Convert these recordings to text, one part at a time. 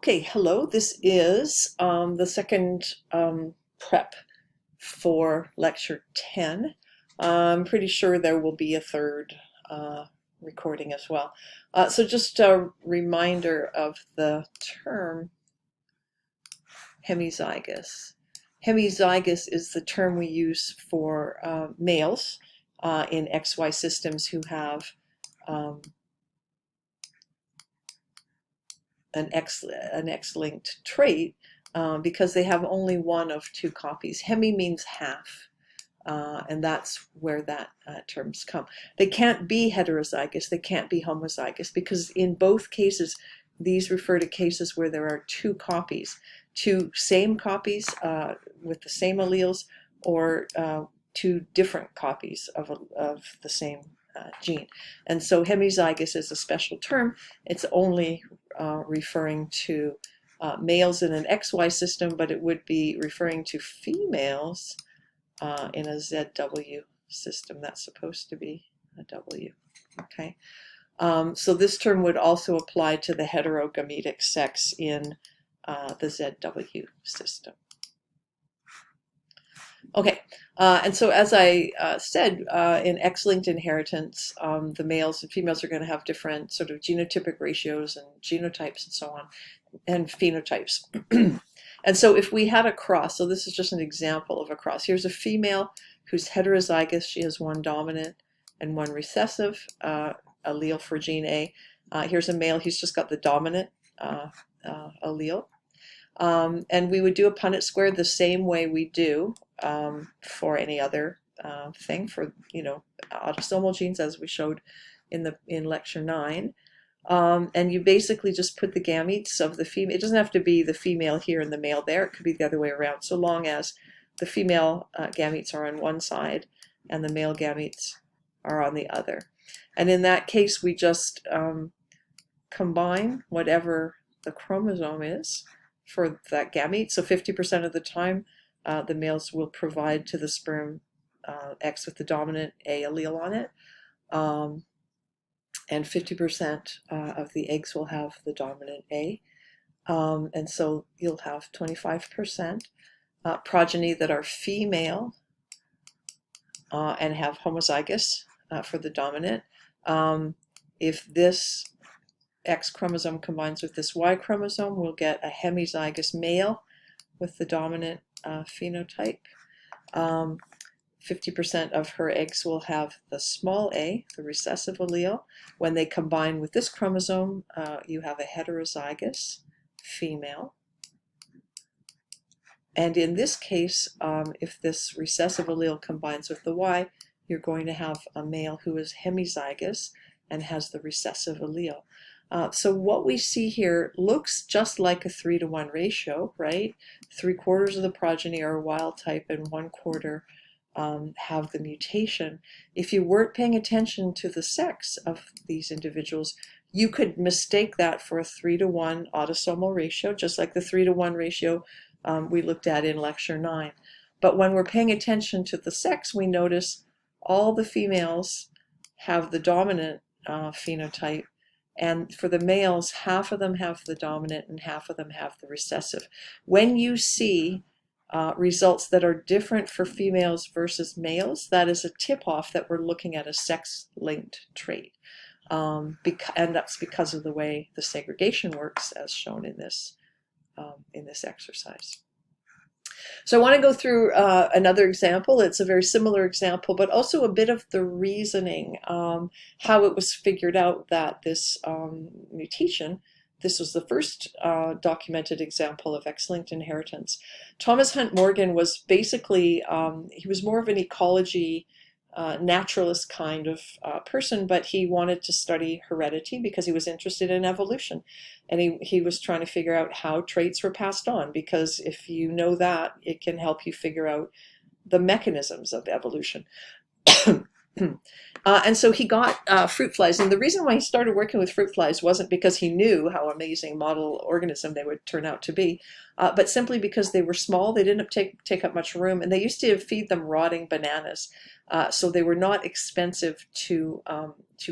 Okay, hello. This is the second prep for lecture 10. I'm pretty sure there will be a third recording as well. So just a reminder of the term hemizygous. Hemizygous is the term we use for males in XY systems who have um, an X-linked trait because they have only one of two copies. Hemi means half, and that's where that terms come. They can't be heterozygous, they can't be homozygous, because in both cases, these refer to cases where there are two copies, two same copies with the same alleles, or two different copies of the same gene. And so hemizygous is a special term. It's only referring to males in an XY system, but it would be referring to females in a ZW system. That's supposed to be a W. Okay. So this term would also apply to the heterogametic sex in the ZW system. Okay, and so as I said, in X-linked inheritance, the males and females are going to have different sort of genotypic ratios and genotypes and so on, and phenotypes. And so if we had a cross, so this is just an example of a cross. Here's a female who's heterozygous. She has one dominant and one recessive allele for gene A. Here's a male, he's just got the dominant allele. And we would do a Punnett square the same way we do for any other thing, for autosomal genes, as we showed in lecture 9. And you basically just put the gametes of the female. It doesn't have to be the female here and the male there. It could be the other way around, so long as the female gametes are on one side and the male gametes are on the other. And in that case, we just combine whatever the chromosome is for that gamete. So 50% of the time, the males will provide to the sperm X with the dominant A allele on it, and 50% of the eggs will have the dominant A. And so you'll have 25% progeny that are female and have homozygous for the dominant. If this X chromosome combines with this Y chromosome, we'll get a hemizygous male with the dominant phenotype. 50% of her eggs will have the small a, the recessive allele. When they combine with this chromosome, you have a heterozygous female. And in this case, if this recessive allele combines with the Y, you're going to have a male who is hemizygous and has the recessive allele. So what we see here looks just like a 3-to-1 ratio, right? 3/4 of the progeny are wild type and 1/4 have the mutation. If you weren't paying attention to the sex of these individuals, you could mistake that for a 3-to-1 autosomal ratio, just like the 3-to-1 ratio we looked at in lecture 9. But when we're paying attention to the sex, we notice all the females have the dominant phenotype. And for the males, half of them have the dominant and half of them have the recessive. When you see results that are different for females versus males, that is a tip-off that we're looking at a sex-linked trait. And that's because of the way the segregation works, as shown in this exercise. So I want to go through another example. It's a very similar example, but also a bit of the reasoning, how it was figured out that this mutation, this was the first documented example of X-linked inheritance. Thomas Hunt Morgan was basically, he was more of an ecology naturalist kind of person, but he wanted to study heredity because he was interested in evolution. And he was trying to figure out how traits were passed on, because if you know that, it can help you figure out the mechanisms of evolution. And so he got fruit flies. And the reason why he started working with fruit flies wasn't because he knew how amazing model organism they would turn out to be, but simply because they were small, they didn't take up much room, and they used to feed them rotting bananas. so they were not expensive to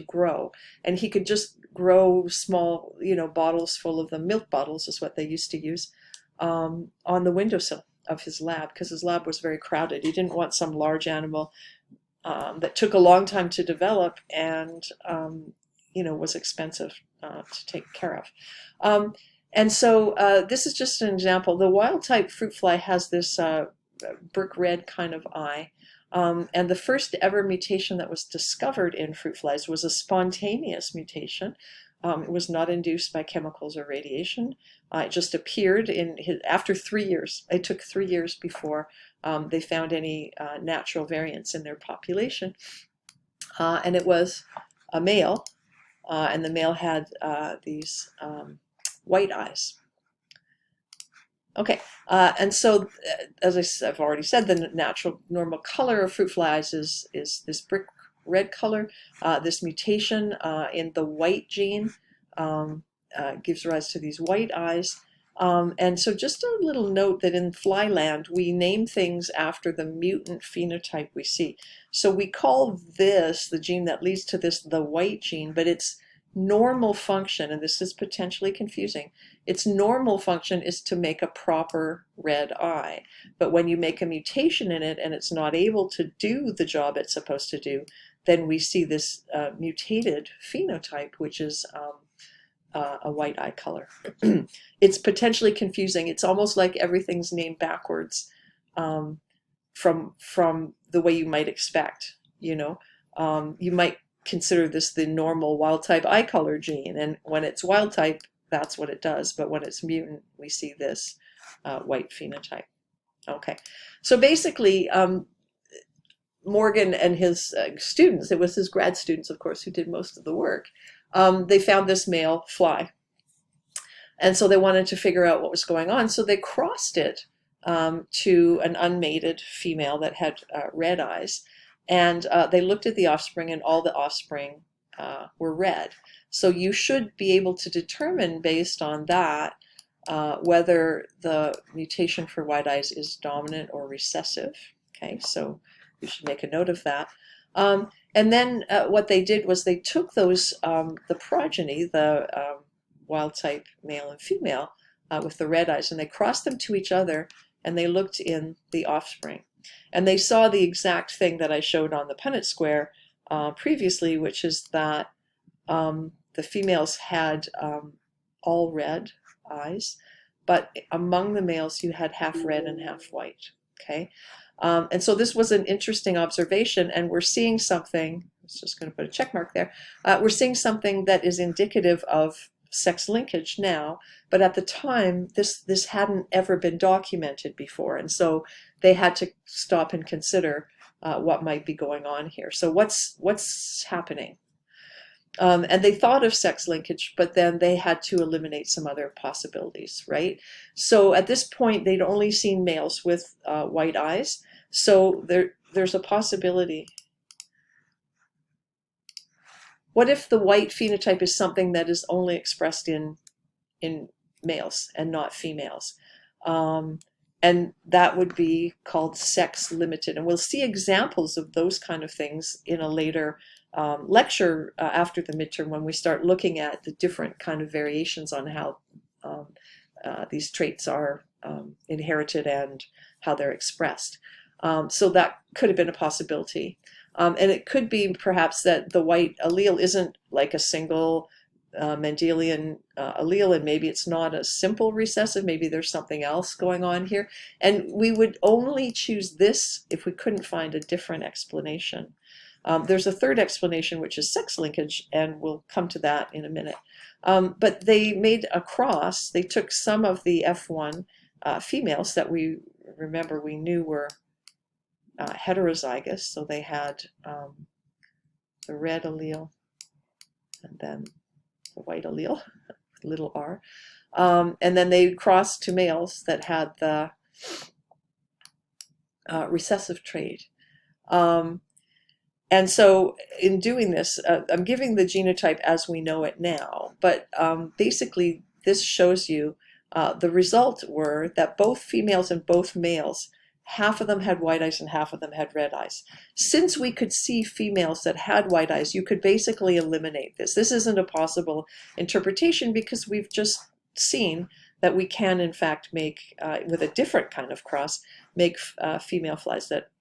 grow. And he could just grow small, bottles full of them. Milk bottles is what they used to use, on the windowsill of his lab, because his lab was very crowded. He didn't want some large animal that took a long time to develop and was expensive to take care of. And so this is just an example. The wild type fruit fly has this brick red kind of eye. And the first ever mutation that was discovered in fruit flies was a spontaneous mutation. It was not induced by chemicals or radiation. It just appeared after 3 years. It took 3 years before they found any natural variants in their population. And it was a male, and the male had these white eyes. Okay, and so as I've already said, the natural normal color of fruit fly eyes is this brick red color. This mutation in the white gene gives rise to these white eyes. And so just a little note that in flyland, we name things after the mutant phenotype we see. So we call this, the gene that leads to this, the white gene, but its normal function, and this is potentially confusing, its normal function is to make a proper red eye. But when you make a mutation in it and it's not able to do the job it's supposed to do, then we see this mutated phenotype, which is a white eye color. It's potentially confusing. It's almost like everything's named backwards from the way you might expect. You might consider this the normal wild type eye color gene, and when it's wild type, that's what it does. But when it's mutant, we see this white phenotype. Okay, so basically, Morgan and his students, it was his grad students, of course, who did most of the work. They found this male fly, and so they wanted to figure out what was going on. So they crossed it to an unmated female that had red eyes, and they looked at the offspring, and all the offspring were red. So you should be able to determine based on that whether the mutation for white eyes is dominant or recessive. Okay, so you should make a note of that. And then what they did was they took those, the progeny, the wild type male and female with the red eyes, and they crossed them to each other, and they looked in the offspring. And they saw the exact thing that I showed on the Punnett square previously, which is that the females had all red eyes, but among the males you had half red and half white. Okay, and so this was an interesting observation, and we're seeing something, I was just going to put a check mark there, we're seeing something that is indicative of sex linkage now, but at the time this hadn't ever been documented before, and so they had to stop and consider what might be going on here. So what's happening? And they thought of sex linkage, but then they had to eliminate some other possibilities, right? So at this point, they'd only seen males with white eyes. So there's a possibility. What if the white phenotype is something that is only expressed in males and not females? And that would be called sex limited. And we'll see examples of those kind of things in a later lecture after the midterm, when we start looking at the different kind of variations on how these traits are inherited and how they're expressed. So that could have been a possibility. And it could be perhaps that the white allele isn't like a single Mendelian allele, and maybe it's not a simple recessive, maybe there's something else going on here. And we would only choose this if we couldn't find a different explanation. There's a third explanation, which is sex linkage, and we'll come to that in a minute. But they made a cross. They took some of the F1 females that we knew were heterozygous, so they had the red allele and then the white allele, little r. And then they crossed to males that had the recessive trait. And so in doing this, I'm giving the genotype as we know it now, but basically this shows you the result were that both females and both males half of them had white eyes and half of them had red eyes. Since we could see females that had white eyes, you could basically eliminate this. This isn't a possible interpretation because we've just seen that we can, in fact, make, with a different kind of cross, make female flies that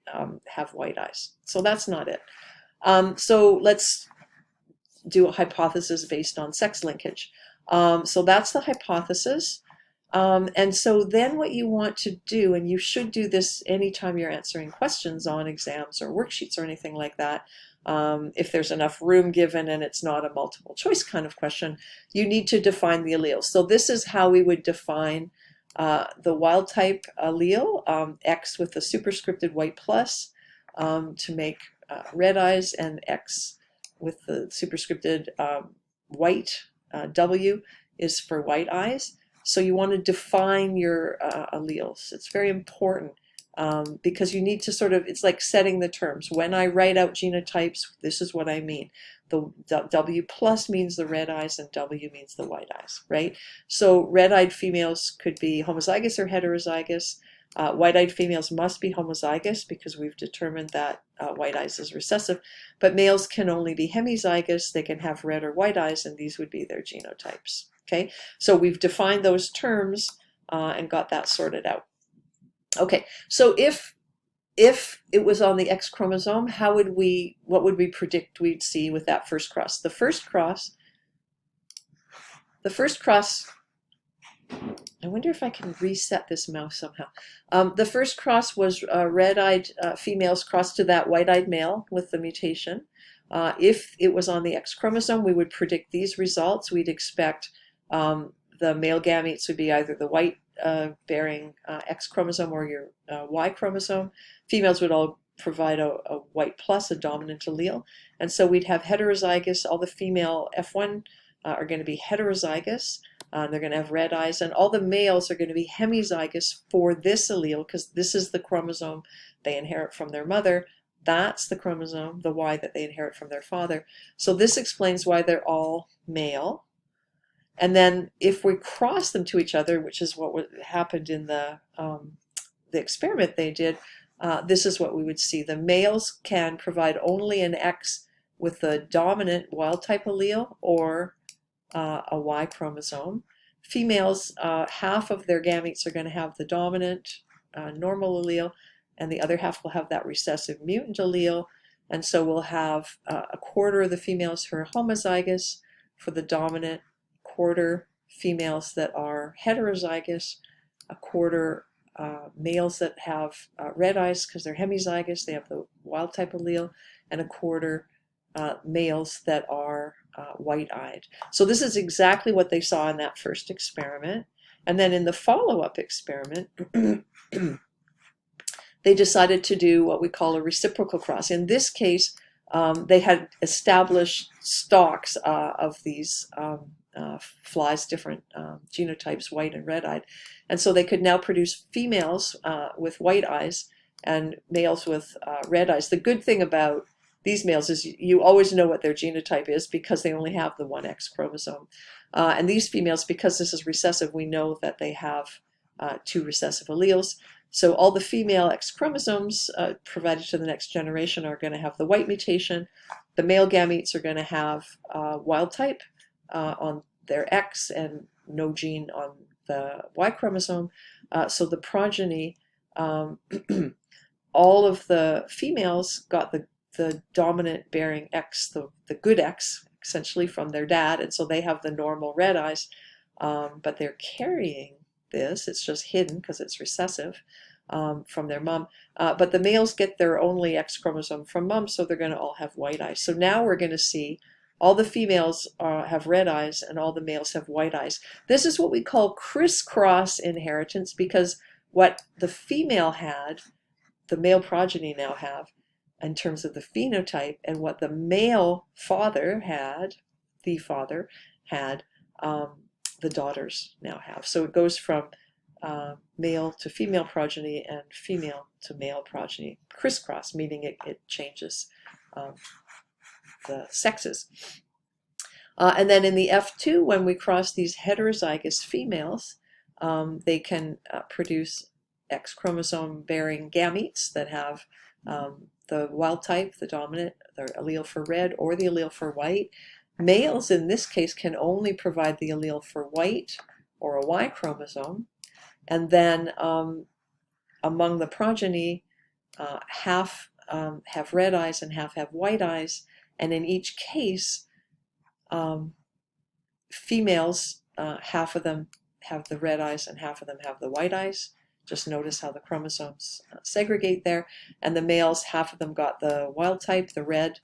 have white eyes. So that's not it. So let's do a hypothesis based on sex linkage. So that's the hypothesis. And so then what you want to do, and you should do this anytime you're answering questions on exams or worksheets or anything like that, if there's enough room given and it's not a multiple choice kind of question, you need to define the alleles. So this is how we would define the wild type allele, X with the superscripted white plus to make red eyes, and X with the superscripted white W is for white eyes. So you want to define your alleles. It's very important because you need to sort of, it's like setting the terms. When I write out genotypes, this is what I mean. The W plus means the red eyes and W means the white eyes, right? So red-eyed females could be homozygous or heterozygous. White-eyed females must be homozygous because we've determined that white eyes is recessive, but males can only be hemizygous. They can have red or white eyes, and these would be their genotypes. Okay, so we've defined those terms and got that sorted out. Okay, so if it was on the X chromosome, what would we predict we'd see with that first cross? The first cross, I wonder if I can reset this mouse somehow. The first cross was red-eyed females crossed to that white-eyed male with the mutation. If it was on the X chromosome, we would predict these results. We'd expect the male gametes would be either the white bearing X chromosome or your Y chromosome. Females would all provide a white plus, a dominant allele. And so we'd have heterozygous, all the female F1 are going to be heterozygous. They're going to have red eyes, and all the males are going to be hemizygous for this allele because this is the chromosome they inherit from their mother. That's the chromosome, the Y, that they inherit from their father. So this explains why they're all male. And then if we cross them to each other, which is what happened in the experiment they did, this is what we would see. The males can provide only an X with the dominant wild type allele or a Y chromosome. Females, half of their gametes are going to have the dominant normal allele, and the other half will have that recessive mutant allele. And so we'll have a quarter of the females who are homozygous for the dominant, quarter females that are heterozygous, a quarter males that have red eyes because they're hemizygous, they have the wild type allele, and a quarter males that are white-eyed. So this is exactly what they saw in that first experiment. And then in the follow-up experiment, they decided to do what we call a reciprocal cross. In this case, they had established stocks of these flies, different genotypes, white and red-eyed. And so they could now produce females with white eyes and males with red eyes. The good thing about these males is you always know what their genotype is because they only have the one X chromosome. And these females, because this is recessive, we know that they have two recessive alleles. So all the female X chromosomes provided to the next generation are going to have the white mutation. The male gametes are going to have wild type on their X and no gene on the Y chromosome. So the progeny, all of the females got the dominant bearing X, the good X, essentially from their dad, and so they have the normal red eyes, but they're carrying this, it's just hidden because it's recessive from their mom, but the males get their only X chromosome from mom, so they're going to all have white eyes. So now we're going to see all the females have red eyes and all the males have white eyes. This is what we call crisscross inheritance, because what the female had, the male progeny now have, in terms of the phenotype, and what the male father had, the daughters now have. So it goes from male to female progeny and female to male progeny, crisscross, meaning it changes the sexes. And then in the F2, when we cross these heterozygous females, they can produce X chromosome bearing gametes that have the wild type, the dominant, the allele for red or the allele for white. Males in this case can only provide the allele for white or a Y chromosome, and then among the progeny, half have red eyes and half have white eyes, and in each case, females, half of them have the red eyes and half of them have the white eyes. Just notice how the chromosomes segregate there. And the males, half of them got the wild type, the red,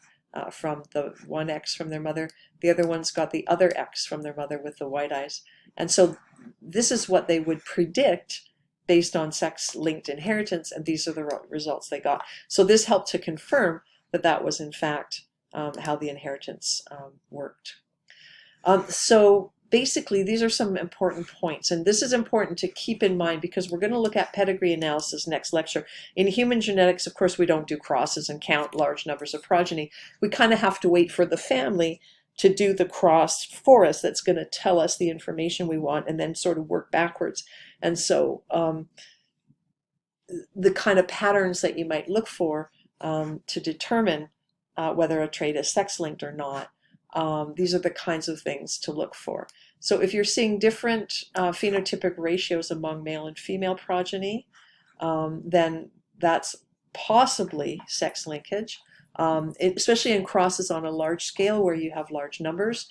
from the one X from their mother. The other ones got the other X from their mother with the white eyes. And so this is what they would predict based on sex-linked inheritance, and these are the results they got. So this helped to confirm that that was in fact how the inheritance worked. So basically, these are some important points, and this is important to keep in mind because we're going to look at pedigree analysis next lecture. In human genetics, of course, we don't do crosses and count large numbers of progeny. We kind of have to wait for the family to do the cross for us that's going to tell us the information we want and then sort of work backwards. And so the kind of patterns that you might look for to determine whether a trait is sex-linked or not, these are the kinds of things to look for. So if you're seeing different phenotypic ratios among male and female progeny, then that's possibly sex linkage, especially in crosses on a large scale where you have large numbers.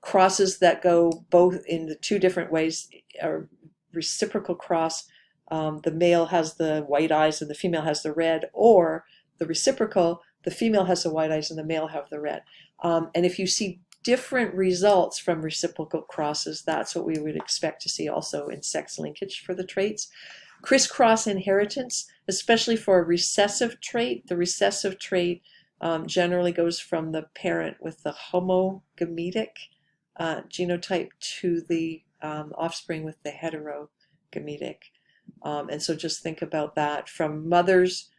Crosses that go both in the two different ways, are reciprocal cross, the male has the white eyes and the female has the red, or the reciprocal, the female has the white eyes and the male have the red. And if you see different results from reciprocal crosses, that's what we would expect to see also in sex linkage for the traits. Crisscross inheritance, especially for a recessive trait. The recessive trait generally goes from the parent with the homogametic genotype to the offspring with the heterogametic. And so just think about that. From mothers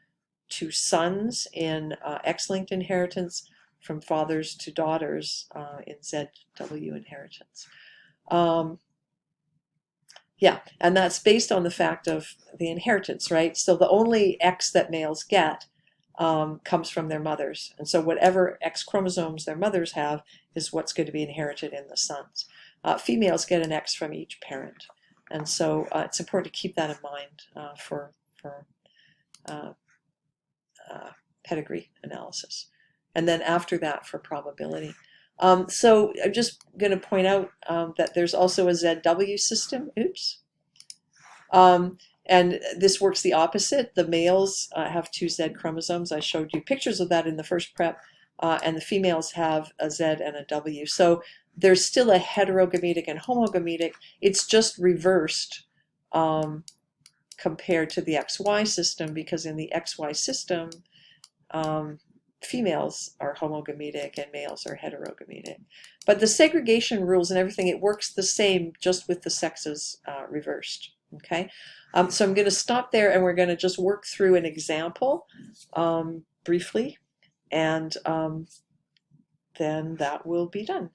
to sons in X-linked inheritance, from fathers to daughters in ZW inheritance. Yeah, and that's based on the fact of the inheritance, right? So the only X that males get comes from their mothers. And so whatever X chromosomes their mothers have is what's going to be inherited in the sons. Females get an X from each parent. And so it's important to keep that in mind for pedigree analysis. And then after that for probability. So I'm just going to point out that there's also a ZW system. Oops. And this works the opposite. The males have two Z chromosomes. I showed you pictures of that in the first prep. And the females have a Z and a W. So there's still a heterogametic and homogametic. It's just reversed compared to the XY system, because in the XY system, females are homogametic and males are heterogametic. But the segregation rules and everything, it works the same, just with the sexes reversed. Okay, so I'm going to stop there, and we're going to just work through an example briefly, and then that will be done.